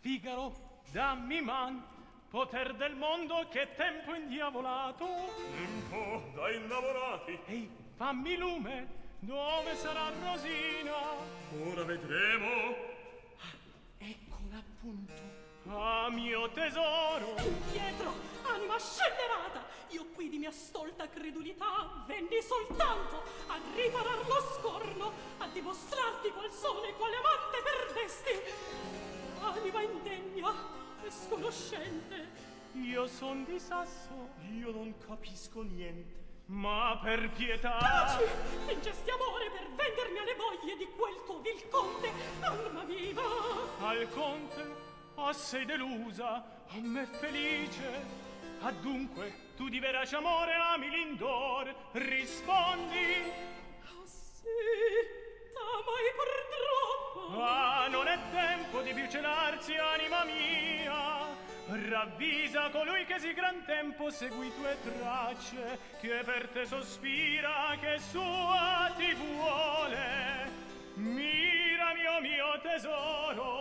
Figaro, dammi man, poter del mondo, che tempo indiavolato. Tempo da innamorati. Ehi, fammi lume, dove sarà Rosina? Ora vedremo. Eccola appunto. Ah, mio tesoro. Indietro, anima scellerata, io qui di mia stolta credulità venni soltanto a riparar lo scorno, a dimostrarti qual sono e quale amante perdesti. Anima indegna e sconoscente. Io son di Sasso. Io non capisco niente. Ma per pietà. Taci, fingesti amore per vendermi alle voglie di quel tuo vil conte. Alma viva. Al conte, sei delusa, a me felice. Adunque, tu di verace amore ami l'indor. Rispondi. Ah sì, t'amai purtroppo. Ah, non è tempo di più celarsi, anima mia. Ravvisa colui che sì gran tempo segui tue tracce, che per te sospira, che sua ti vuole. Mira, mio tesoro,